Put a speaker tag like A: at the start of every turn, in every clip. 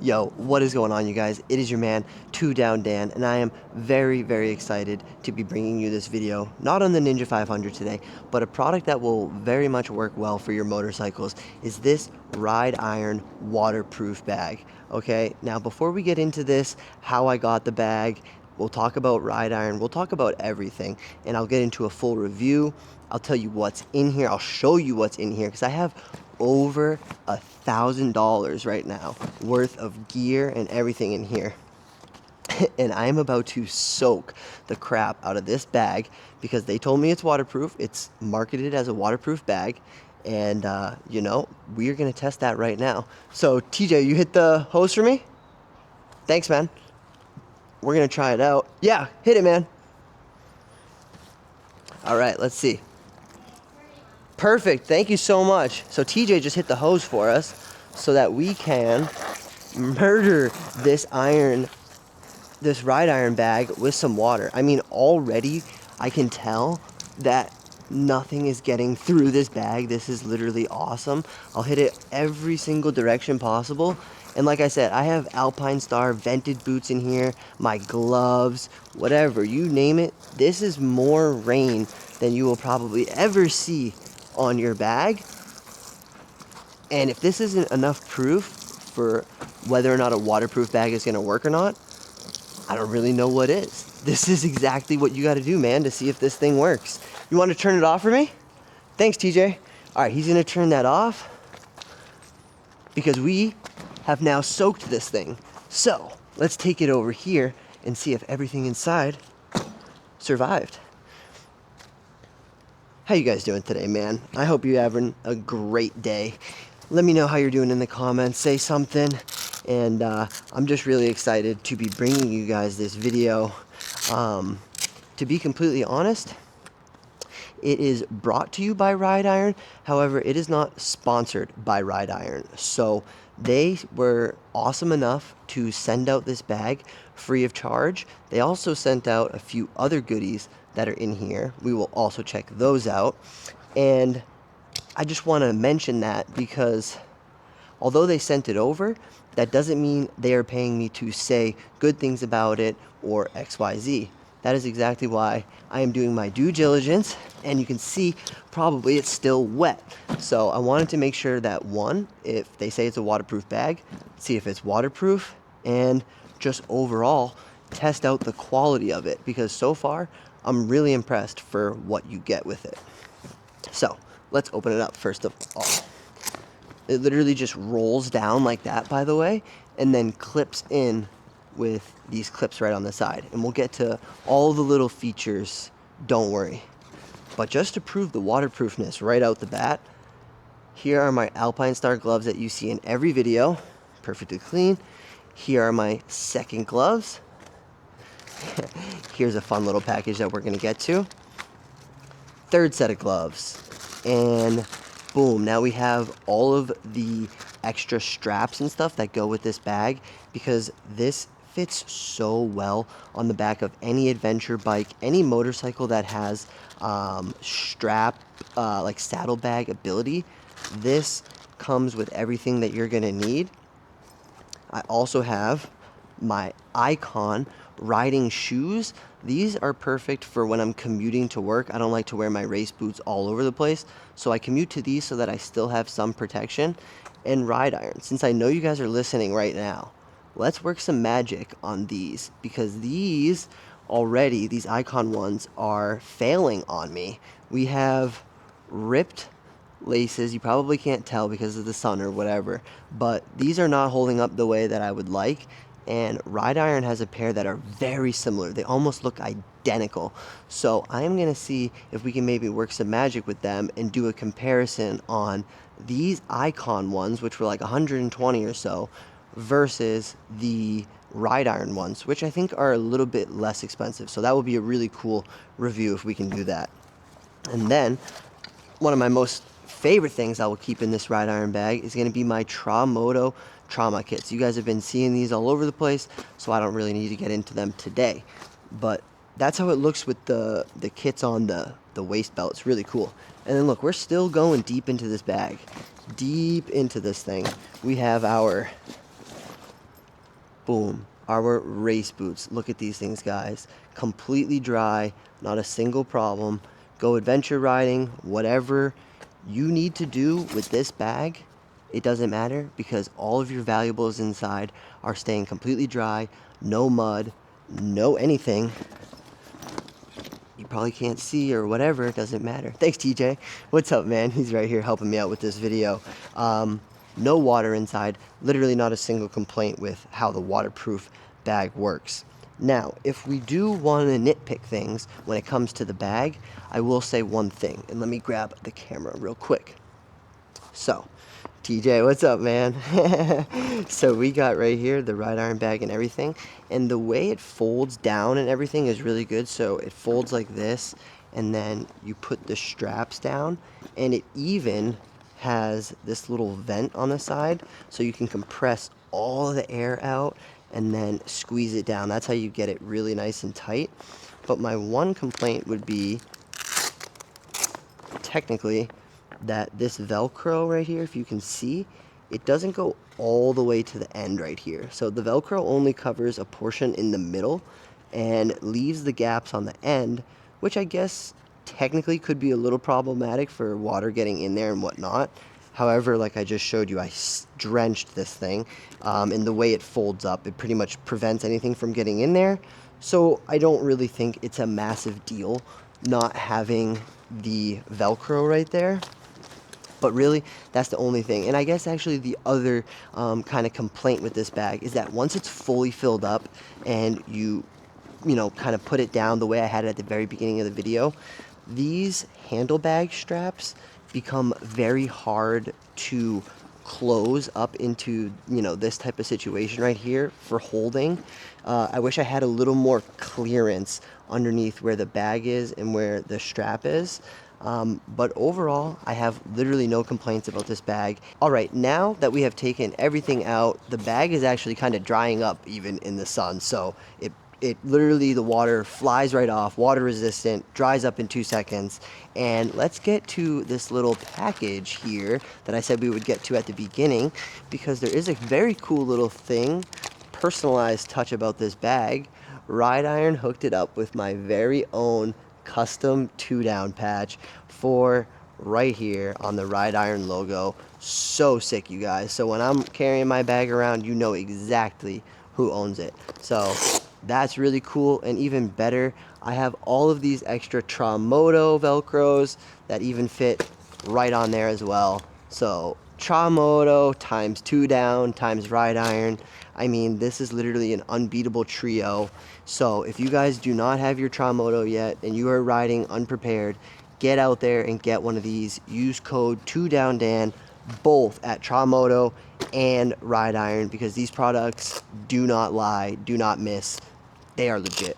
A: Yo, what is going on, you guys? It is your man, 2Down Dan, and I am very, very excited to be bringing you this video, not on the Ninja 500 today, but a product that will very much work well for your motorcycles is this RideIron waterproof bag. Okay, now before we get into this, how I got the bag, we'll talk about RideIron, we'll talk about everything, and I'll get into a full review. I'll tell you what's in here, I'll show you what's in here, because I have over $1,000 right now worth of gear and everything in here. And I'm about to soak the crap out of this bag because they told me it's waterproof. It's marketed as a waterproof bag. And, you know, we're going to test that right now. So, TJ, you hit the hose for me? Thanks, man. We're going to try it out. Yeah, hit it, man. All right, let's see. Perfect, thank you so much. So TJ just hit the hose for us so that we can murder this RideIron bag with some water. I mean, already I can tell that nothing is getting through this bag. This is literally awesome. I'll hit it every single direction possible. And like I said, I have Alpine Star vented boots in here, my gloves, whatever, you name it. This is more rain than you will probably ever see on your bag. And if this isn't enough proof for whether or not a waterproof bag is going to work or not, I don't really know what is. This is exactly what you got to do, man, to see if this thing works. You want to turn it off for me? Thanks, TJ. All right, he's going to turn that off because we have now soaked this thing. So let's take it over here and see if everything inside survived. How you guys doing today, man? I hope you're having a great day. Let me know how you're doing in the comments. Say something. And I'm just really excited to be bringing you guys this video. To be completely honest, it is brought to you by RideIron. However, it is not sponsored by RideIron. So they were awesome enough to send out this bag free of charge. They also sent out a few other goodies that are in here. We will also check those out. And I just want to mention that because although they sent it over, that doesn't mean they are paying me to say good things about it or XYZ. That is exactly why I am doing my due diligence, and you can see probably it's still wet. So I wanted to make sure that, one, if they say it's a waterproof bag, see if it's waterproof, and just overall test out the quality of it, because so far I'm really impressed for what you get with it. So let's open it up first of all. It literally just rolls down like that, by the way, and then clips in with these clips right on the side. And we'll get to all the little features, don't worry. But just to prove the waterproofness right out the bat, here are my Alpine Star gloves that you see in every video, perfectly clean. Here are my second gloves. Here's a fun little package that we're gonna get to. Third set of gloves. And boom, now we have all of the extra straps and stuff that go with this bag, because this fits so well on the back of any adventure bike, any motorcycle that has strap, like saddlebag ability. This comes with everything that you're gonna need. I also have my Icon riding shoes. These are perfect for when I'm commuting to work. I don't like to wear my race boots all over the place, so I commute to these so that I still have some protection. And RideIron, since I know you guys are listening right now, let's work some magic on these, because these already, these Icon ones, are failing on me. We have ripped laces. You probably can't tell because of the sun or whatever, but these are not holding up the way that I would like. And RideIron has a pair that are very similar. They almost look identical. So I am going to see if we can maybe work some magic with them and do a comparison on these Icon ones, which were like 120 or so, versus the RideIron ones, which I think are a little bit less expensive. So that will be a really cool review if we can do that. And then one of my most favorite things I will keep in this RideIron bag is going to be my Traumot trauma kits. You guys have been seeing these all over the place, so I don't really need to get into them today. But that's how it looks with the kits on the waist belt. It's really cool. And then look, we're still going deep into this bag. Deep into this thing. We have our Boom. Our race boots. Look at these things, guys. Completely dry, not a single problem. Go adventure riding, whatever you need to do with this bag, it doesn't matter because all of your valuables inside are staying completely dry, no mud, no anything. You probably can't see or whatever, it doesn't matter. Thanks, TJ. What's up, man? He's right here helping me out with this video. No water inside, literally not a single complaint with how the waterproof bag works. Now, if we do want to nitpick things when it comes to the bag, I will say one thing, and let me grab the camera real quick. So, TJ, what's up, man? So we got right here the RideIron bag and everything, and the way it folds down and everything is really good. So it folds like this, and then you put the straps down, and it even has this little vent on the side, so you can compress all the air out and then squeeze it down. That's how you get it really nice and tight. But my one complaint would be technically that this Velcro right here, if you can see, it doesn't go all the way to the end right here. So the Velcro only covers a portion in the middle and leaves the gaps on the end, which I guess technically could be a little problematic for water getting in there and whatnot. However, like I just showed you, I drenched this thing, and the way it folds up, it pretty much prevents anything from getting in there. So I don't really think it's a massive deal not having the Velcro right there. But really, that's the only thing. And I guess actually the other kind of complaint with this bag is that once it's fully filled up and you know, kind of put it down the way I had it at the very beginning of the video, these handle bag straps become very hard to close up into, you know, this type of situation right here for holding. I wish I had a little more clearance underneath where the bag is and where the strap is. But overall, I have literally no complaints about this bag. All right, now that we have taken everything out, the bag is actually kind of drying up even in the sun. So it literally, the water flies right off, water resistant, dries up in 2 seconds. And let's get to this little package here that I said we would get to at the beginning, because there is a very cool little thing, personalized touch about this bag. RideIron hooked it up with my very own custom 2-down patch for right here on the RideIron logo. So sick, you guys. So when I'm carrying my bag around, you know exactly who owns it. So that's really cool. And even better, I have all of these extra Traumot Velcros that even fit right on there as well. So Traumot times 2-down times RideIron. I mean, this is literally an unbeatable trio. So if you guys do not have your Traumot yet and you are riding unprepared, get out there and get one of these. Use code 2DownDan both at Traumot and RideIron, because these products do not lie, do not miss. They are legit.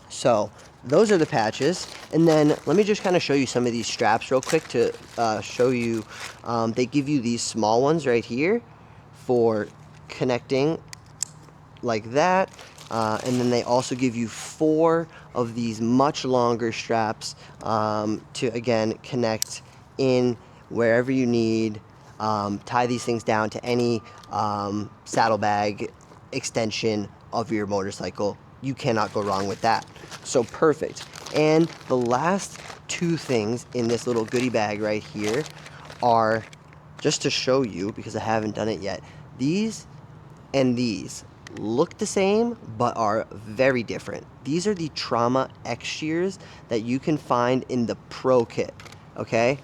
A: So those are the patches, and then let me just kind of show you some of these straps real quick to show you. They give you these small ones right here for connecting like that, and then they also give you 4 of these much longer straps to again connect in wherever you need. Tie these things down to any saddlebag extension of your motorcycle. You cannot go wrong with that. So perfect. And the last 2 things in this little goodie bag right here are, just to show you because I haven't done it yet, these and these look the same but are very different. These are the Traumot Xshears that you can find in the Pro kit, okay,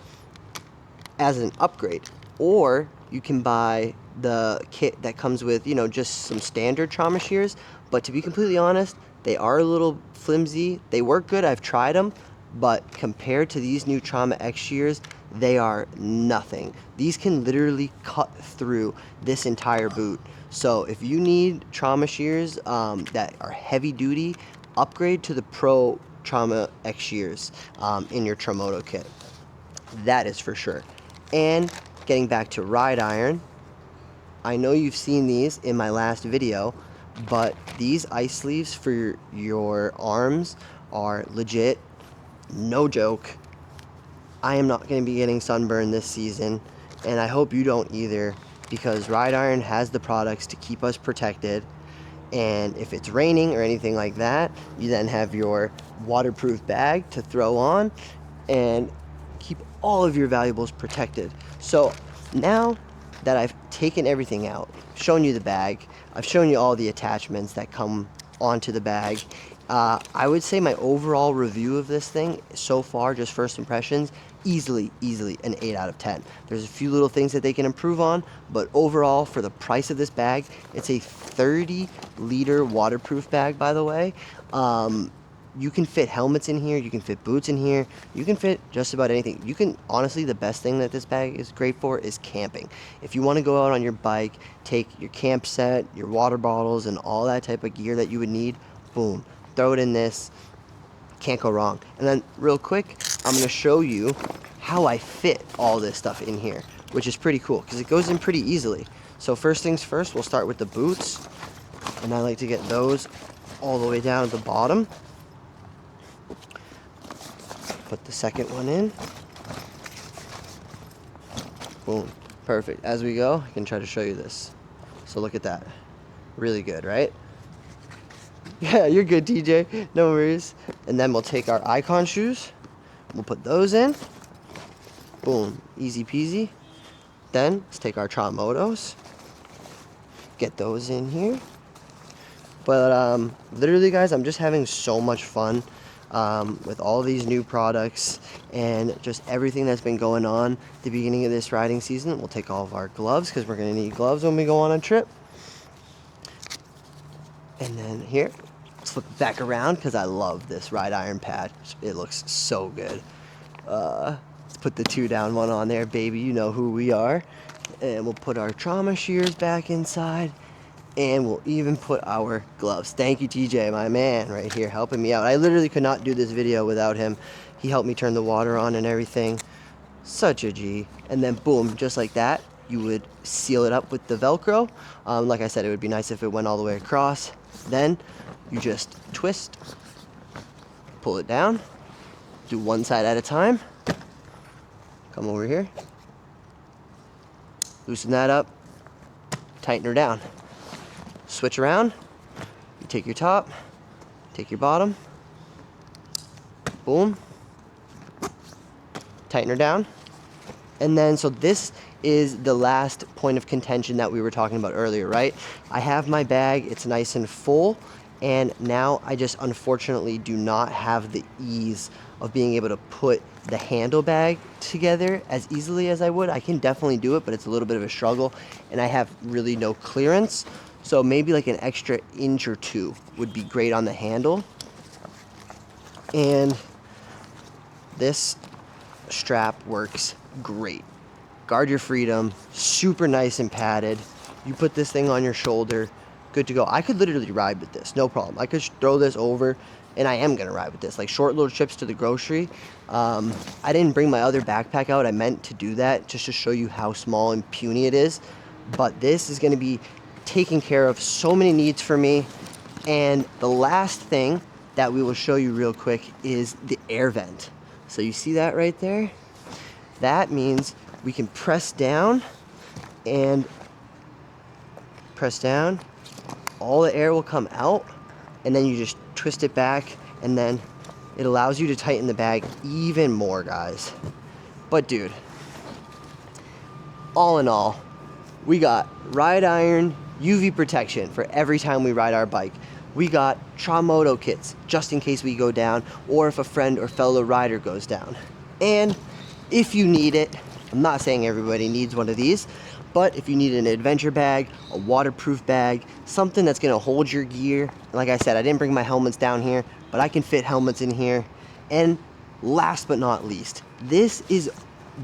A: as an upgrade. Or you can buy the kit that comes with, you know, just some standard Traumot shears. But to be completely honest, they are a little flimsy. They work good, I've tried them, but compared to these new Traumot Xshears, they are nothing. These can literally cut through this entire boot. So if you need Traumot shears that are heavy duty, upgrade to the Pro Traumot Xshears in your Traumot kit. That is for sure. And getting back to RideIron, I know you've seen these in my last video, but these ice sleeves for your arms are legit, no joke. I am not going to be getting sunburn this season, and I hope you don't either, because RideIron has the products to keep us protected. And if it's raining or anything like that, you then have your waterproof bag to throw on and keep all of your valuables protected. So now that I've taken everything out, shown you the bag, I've shown you all the attachments that come onto the bag, I would say my overall review of this thing so far, just first impressions, easily an 8 out of 10. There's a few little things that they can improve on, but overall, for the price of this bag, it's a 30-liter waterproof bag, by the way. You can fit helmets in here, you can fit boots in here, you can fit just about anything. You can, honestly, the best thing that this bag is great for is camping. If you want to go out on your bike, take your camp set, your water bottles, and all that type of gear that you would need, boom, throw it in this, can't go wrong. And then real quick, I'm going to show you how I fit all this stuff in here, which is pretty cool because it goes in pretty easily. So first things first, we'll start with the boots, and I like to get those all the way down at the bottom. Put the second one in. Boom. Perfect. As we go, I can try to show you this. So look at that. Really good, right? Yeah, you're good, TJ. No worries. And then we'll take our Icon shoes. We'll put those in. Boom. Easy peasy. Then let's take our Traumotos. Get those in here. But literally, guys, I'm just having so much fun with all these new products and just everything that's been going on at the beginning of this riding season. We'll take all of our gloves because we're going to need gloves when we go on a trip. And then here, let's flip it back around because I love this RideIron patch. It looks so good. Let's put the 2 down, 1 on there, baby. You know who we are. And we'll put our trauma shears back inside. And we'll even put our gloves. Thank you, TJ, my man, right here, helping me out. I literally could not do this video without him. He helped me turn the water on and everything. Such a G. And then boom, just like that, you would seal it up with the Velcro. Like I said, it would be nice if it went all the way across. Then you just twist, pull it down, do one side at a time. Come over here, loosen that up, tighten her down. Switch around, you take your top, take your bottom, boom, tighten her down. And then, so this is the last point of contention that we were talking about earlier, right? I have my bag, it's nice and full, and now I just unfortunately do not have the ease of being able to put the handle bag together as easily as I would. I can definitely do it, but it's a little bit of a struggle, and I have really no clearance. So maybe like an extra inch or 2 would be great on the handle. And this strap works great. Guard your freedom, super nice and padded. You put this thing on your shoulder, good to go. I could literally ride with this, no problem. I could throw this over, and I am gonna ride with this. Like short little trips to the grocery. I didn't bring my other backpack out. I meant to do that just to show you how small and puny it is. But this is gonna be taking care of so many needs for me. And the last thing that we will show you real quick is the air vent. So you see that right there? That means we can press down and press down. All the air will come out, and then you just twist it back, and then it allows you to tighten the bag even more, guys. But dude, all in all, we got RideIron UV protection for every time we ride our bike. We got Traumot kits just in case we go down or if a friend or fellow rider goes down. And if you need it, I'm not saying everybody needs one of these, but if you need an adventure bag, a waterproof bag, something that's gonna hold your gear. Like I said, I didn't bring my helmets down here, but I can fit helmets in here. And last but not least, this is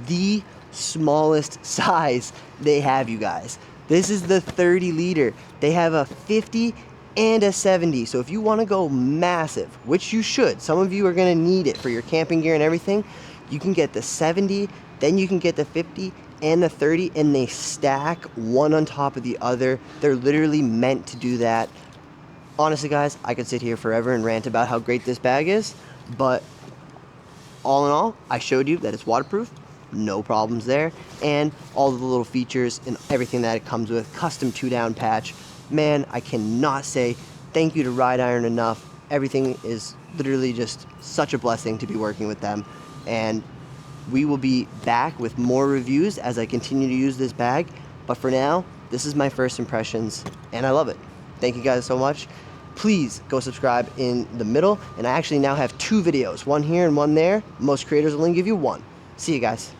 A: the smallest size they have, you guys. This is the 30 liter. They have a 50 and a 70. So if you want to go massive, which you should, some of you are going to need it for your camping gear and everything, you can get the 70, then you can get the 50 and the 30, and they stack one on top of the other. They're literally meant to do that. Honestly, guys, I could sit here forever and rant about how great this bag is, but all in all, I showed you that it's waterproof. No problems there, and all of the little features and everything that it comes with. Custom 2-down patch, Man, I cannot say thank you to RideIron enough. Everything is literally just such a blessing to be working with them. And we will be back with more reviews as I continue to use this bag. But for now, this is my first impressions, and I love it. Thank you guys so much. Please go subscribe in the middle. And I actually now have 2 videos, one here and one there. Most creators will only give you one. See you guys.